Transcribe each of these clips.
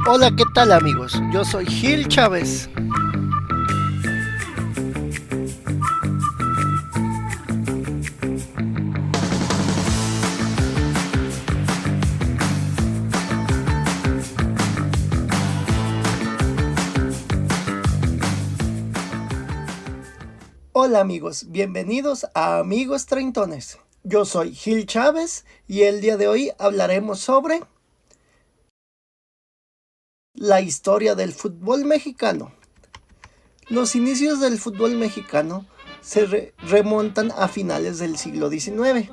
Hola, ¿qué tal amigos? Yo soy Gil Chávez. Hola amigos, bienvenidos a Amigos Treintones. Yo soy Gil Chávez y el día de hoy hablaremos sobre la historia del fútbol mexicano. Los inicios del fútbol mexicano se remontan a finales del siglo XIX.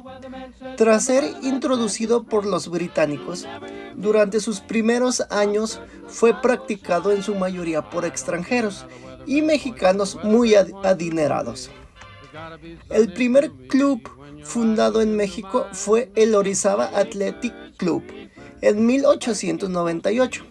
Tras ser introducido por los británicos, durante sus primeros años fue practicado en su mayoría por extranjeros y mexicanos muy adinerados. El primer club fundado en México fue el Orizaba Athletic Club en 1898.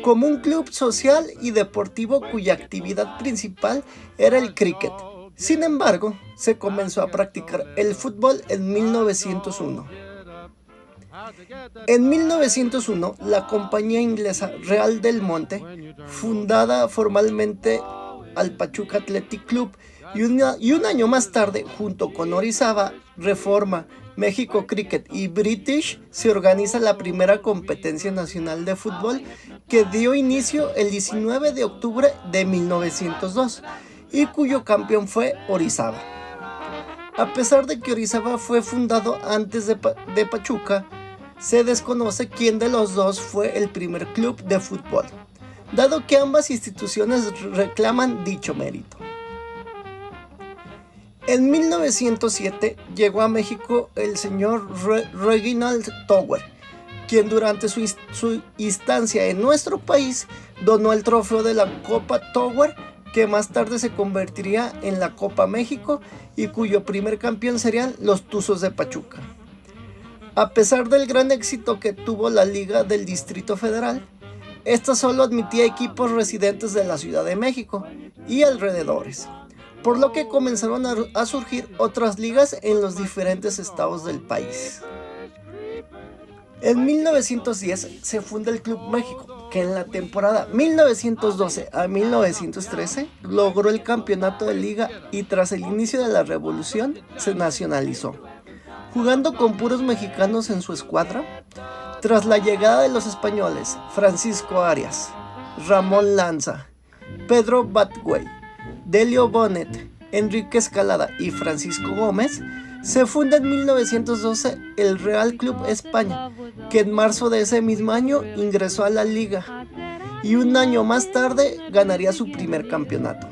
Como un club social y deportivo cuya actividad principal era el cricket. Sin embargo, se comenzó a practicar el fútbol en 1901. En 1901, la compañía inglesa Real del Monte, fundada formalmente al Pachuca Athletic Club, y un año más tarde, junto con Orizaba, Reforma, México Cricket y British, se organiza la primera competencia nacional de fútbol que dio inicio el 19 de octubre de 1902 y cuyo campeón fue Orizaba. A pesar de que Orizaba fue fundado antes de Pachuca, se desconoce quién de los dos fue el primer club de fútbol, dado que ambas instituciones reclaman dicho mérito. En 1907 llegó a México el señor Reginald Tower, quien durante su estancia en nuestro país donó el trofeo de la Copa Tower, que más tarde se convertiría en la Copa México y cuyo primer campeón serían los Tuzos de Pachuca. A pesar del gran éxito que tuvo la Liga del Distrito Federal, esta solo admitía equipos residentes de la Ciudad de México y alrededores, por lo que comenzaron a surgir otras ligas en los diferentes estados del país. En 1910 se funda el Club México, que en la temporada 1912 a 1913 logró el campeonato de liga y tras el inicio de la revolución se nacionalizó, jugando con puros mexicanos en su escuadra. Tras la llegada de los españoles, Francisco Arias, Ramón Lanza, Pedro Batgüey, Delio Bonet, Enrique Escalada y Francisco Gómez, se funda en 1912 el Real Club España, que en marzo de ese mismo año ingresó a la liga y un año más tarde ganaría su primer campeonato.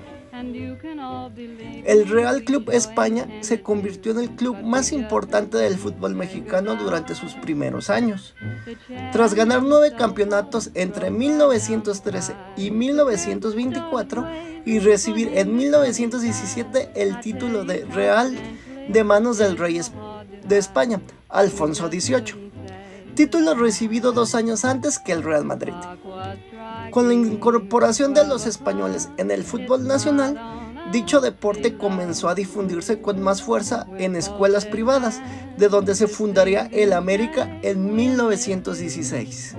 El Real Club España se convirtió en el club más importante del fútbol mexicano durante sus primeros años. Tras ganar 9 campeonatos entre 1913 y 1924 y recibir en 1917 el título de Real de manos del rey de España, Alfonso XVIII, título recibido 2 años antes que el Real Madrid. Con la incorporación de los españoles en el fútbol nacional, dicho deporte comenzó a difundirse con más fuerza en escuelas privadas, de donde se fundaría el América en 1916.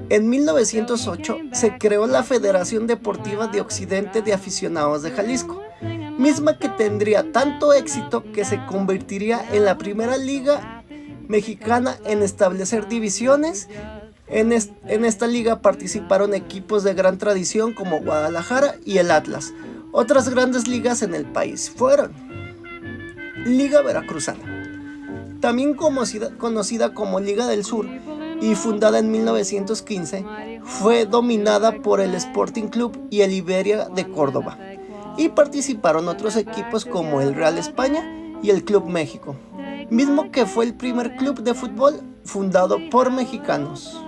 En 1908 se creó la Federación Deportiva de Occidente de Aficionados de Jalisco, misma que tendría tanto éxito que se convertiría en la primera liga mexicana en establecer divisiones. En esta liga participaron equipos de gran tradición como Guadalajara y el Atlas. Otras grandes ligas en el país fueron Liga Veracruzana, también conocida como Liga del Sur y fundada en 1915, fue dominada por el Sporting Club y el Iberia de Córdoba, y participaron otros equipos como el Real España y el Club México, mismo que fue el primer club de fútbol fundado por mexicanos.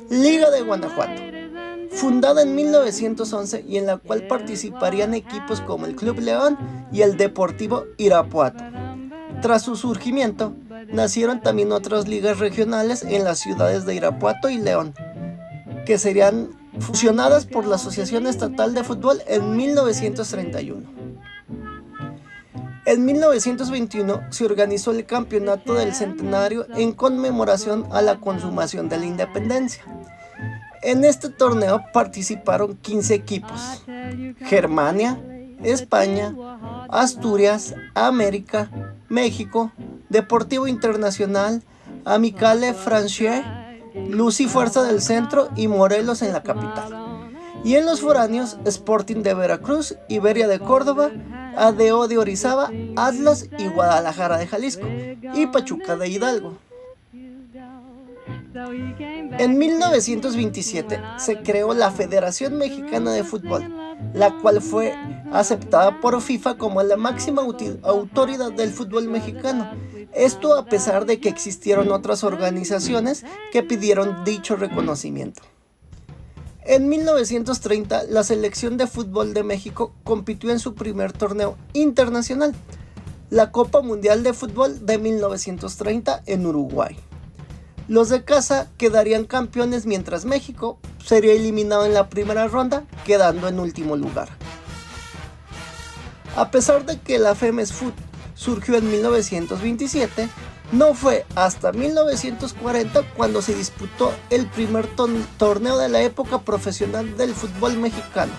Liga de Guanajuato, fundada en 1911 y en la cual participarían equipos como el Club León y el Deportivo Irapuato. Tras su surgimiento, nacieron también otras ligas regionales en las ciudades de Irapuato y León, que serían fusionadas por la Asociación Estatal de Fútbol en 1931. En 1921 se organizó el Campeonato del Centenario en conmemoración a la consumación de la independencia. En este torneo participaron 15 equipos: Germania, España, Asturias, América, México, Deportivo Internacional, Amicale Francés, Luz y Fuerza del Centro y Morelos en la capital. Y en los foráneos, Sporting de Veracruz, Iberia de Córdoba, ADO de Orizaba, Atlas y Guadalajara de Jalisco, y Pachuca de Hidalgo. En 1927 se creó la Federación Mexicana de Fútbol, la cual fue aceptada por FIFA como la máxima autoridad del fútbol mexicano. Esto a pesar de que existieron otras organizaciones que pidieron dicho reconocimiento. En 1930, la selección de fútbol de México compitió en su primer torneo internacional, la Copa Mundial de Fútbol de 1930 en Uruguay. Los de casa quedarían campeones, mientras México sería eliminado en la primera ronda, quedando en último lugar. A pesar de que la Femex Foot surgió en 1927, no fue hasta 1940 cuando se disputó el primer torneo de la época profesional del fútbol mexicano.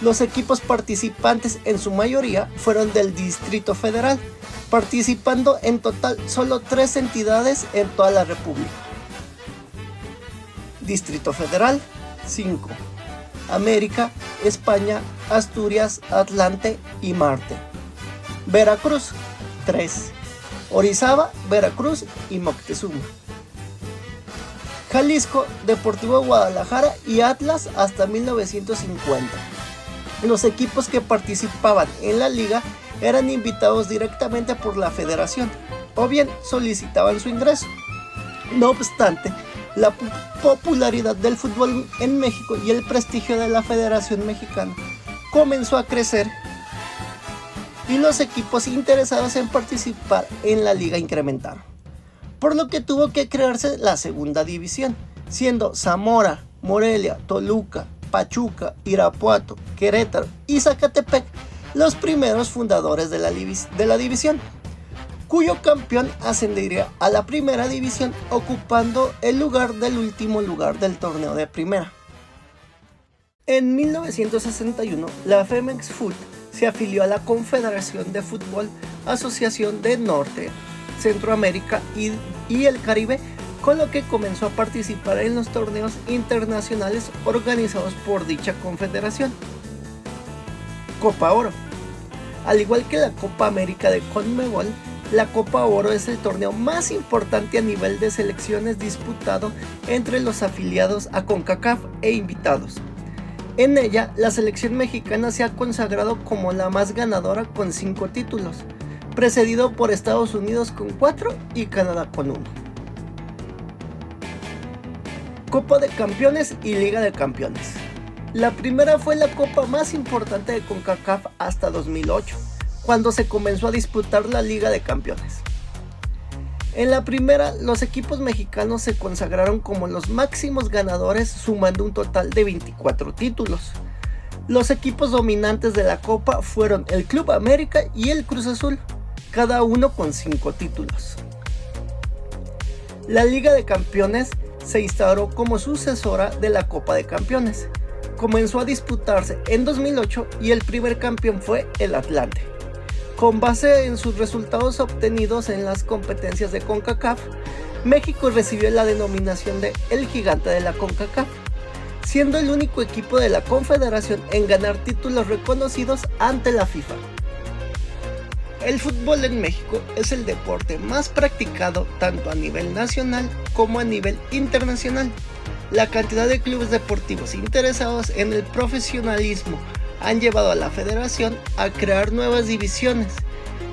Los equipos participantes en su mayoría fueron del Distrito Federal, participando en total solo 3 entidades en toda la República. Distrito Federal, 5. América, España, Asturias, Atlante y Marte. Veracruz, 3. Orizaba, Veracruz y Moctezuma. Jalisco, Deportivo Guadalajara y Atlas hasta 1950. Los equipos que participaban en la liga eran invitados directamente por la federación, o bien solicitaban su ingreso. No obstante, la popularidad del fútbol en México y el prestigio de la Federación Mexicana comenzó a crecer, y los equipos interesados en participar en la liga incrementaron, por lo que tuvo que crearse la segunda división, siendo Zamora, Morelia, Toluca, Pachuca, Irapuato, Querétaro y Zacatepec los primeros fundadores de la división, cuyo campeón ascendería a la primera división, ocupando el lugar del último lugar del torneo de primera. En 1961, la Femex Foot se afilió a la Confederación de Fútbol Asociación de Norte, Centroamérica y el Caribe, con lo que comenzó a participar en los torneos internacionales organizados por dicha confederación. Copa Oro. Al igual que la Copa América de CONMEBOL, la Copa Oro es el torneo más importante a nivel de selecciones disputado entre los afiliados a CONCACAF e invitados. En ella, la selección mexicana se ha consagrado como la más ganadora con 5 títulos, precedido por Estados Unidos con 4 y Canadá con 1. Copa de Campeones y Liga de Campeones. La primera fue la copa más importante de CONCACAF hasta 2008, cuando se comenzó a disputar la Liga de Campeones. En la primera, los equipos mexicanos se consagraron como los máximos ganadores, sumando un total de 24 títulos. Los equipos dominantes de la copa fueron el Club América y el Cruz Azul, cada uno con 5 títulos. La Liga de Campeones se instauró como sucesora de la Copa de Campeones. Comenzó a disputarse en 2008 y el primer campeón fue el Atlante. Con base en sus resultados obtenidos en las competencias de CONCACAF, México recibió la denominación de El Gigante de la CONCACAF, siendo el único equipo de la Confederación en ganar títulos reconocidos ante la FIFA. El fútbol en México es el deporte más practicado tanto a nivel nacional como a nivel internacional. La cantidad de clubes deportivos interesados en el profesionalismo han llevado a la federación a crear nuevas divisiones,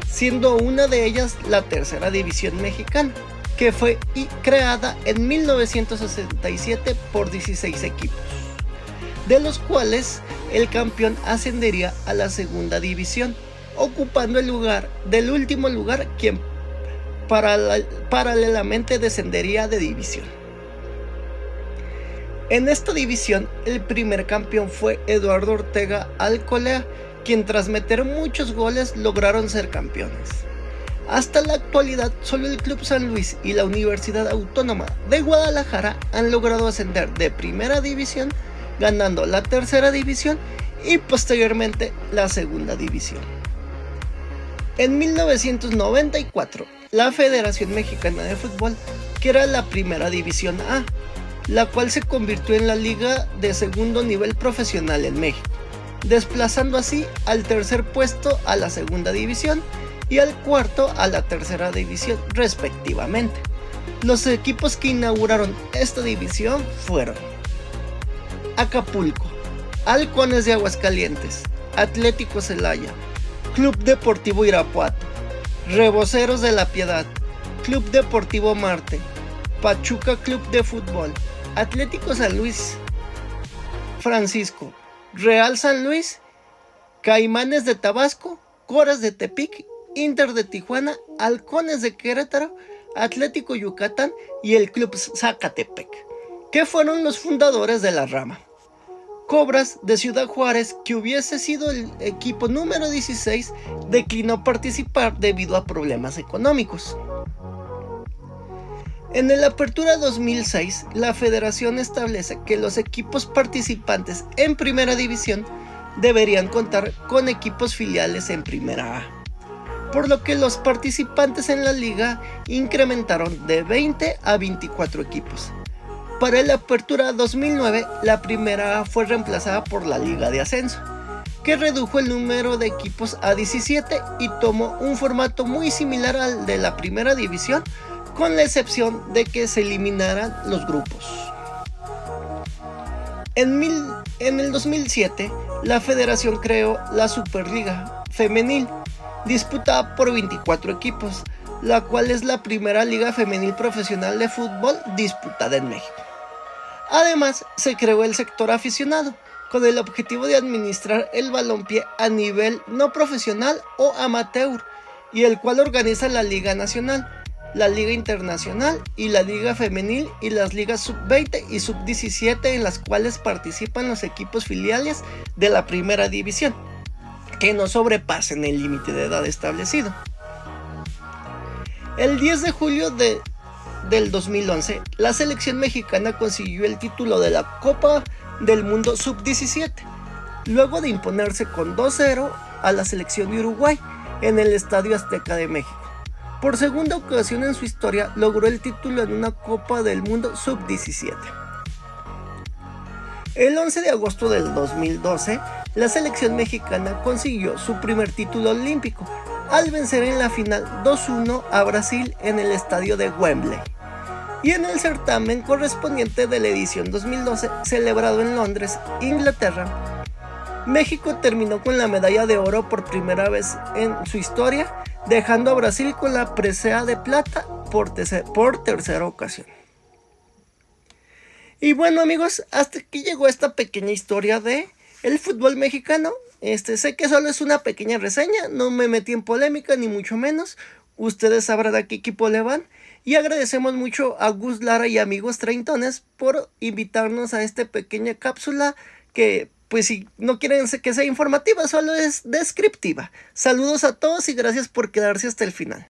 siendo una de ellas la Tercera División Mexicana, que fue creada en 1967 por 16 equipos, de los cuales el campeón ascendería a la Segunda División, ocupando el lugar del último lugar, quien paralelamente descendería de división. En esta división, el primer campeón fue Eduardo Ortega Alcolea, quien tras meter muchos goles lograron ser campeones. Hasta la actualidad, solo el Club San Luis y la Universidad Autónoma de Guadalajara han logrado ascender de primera división, ganando la tercera división y posteriormente la segunda división. En 1994, la Federación Mexicana de Fútbol creó la Primera División A, la cual se convirtió en la liga de segundo nivel profesional en México, desplazando así al tercer puesto a la segunda división y al cuarto a la tercera división respectivamente. Los equipos que inauguraron esta división fueron Acapulco, Halcones de Aguascalientes, Atlético Celaya, Club Deportivo Irapuato, Reboceros de la Piedad, Club Deportivo Marte, Pachuca Club de Fútbol, Atlético San Luis Francisco, Real San Luis, Caimanes de Tabasco, Coras de Tepic, Inter de Tijuana, Halcones de Querétaro, Atlético Yucatán y el Club Zacatepec, que fueron los fundadores de la rama. Cobras de Ciudad Juárez, que hubiese sido el equipo número 16, declinó participar debido a problemas económicos. En el Apertura 2006, la federación establece que los equipos participantes en Primera División deberían contar con equipos filiales en Primera A, por lo que los participantes en la liga incrementaron de 20 a 24 equipos. Para la Apertura 2009, la Primera A fue reemplazada por la Liga de Ascenso, que redujo el número de equipos a 17 y tomó un formato muy similar al de la Primera División, con la excepción de que se eliminaran los grupos. En el 2007, la federación creó la Superliga Femenil, disputada por 24 equipos, la cual es la primera liga femenil profesional de fútbol disputada en México. Además, se creó el sector aficionado, con el objetivo de administrar el balompié a nivel no profesional o amateur, y el cual organiza la Liga Nacional, la Liga Internacional y la Liga Femenil y las ligas sub-20 y sub-17, en las cuales participan los equipos filiales de la Primera División, que no sobrepasen el límite de edad establecido. El 10 de julio del 2011, la selección mexicana consiguió el título de la Copa del Mundo Sub-17, luego de imponerse con 2-0 a la selección de Uruguay en el Estadio Azteca de México. Por segunda ocasión en su historia, logró el título en una Copa del Mundo Sub-17. El 11 de agosto del 2012, la selección mexicana consiguió su primer título olímpico, al vencer en la final 2-1 a Brasil en el estadio de Wembley. Y en el certamen correspondiente de la edición 2012, celebrado en Londres, Inglaterra, México terminó con la medalla de oro por primera vez en su historia, dejando a Brasil con la presea de plata por tercera ocasión. Y bueno, amigos, hasta aquí llegó esta pequeña historia de el fútbol mexicano. Sé que solo es una pequeña reseña, no me metí en polémica ni mucho menos. Ustedes sabrán a qué equipo le van. Y agradecemos mucho a Gus Lara y amigos treintones por invitarnos a esta pequeña cápsula que, pues, si no quieren que sea informativa, solo es descriptiva. Saludos a todos y gracias por quedarse hasta el final.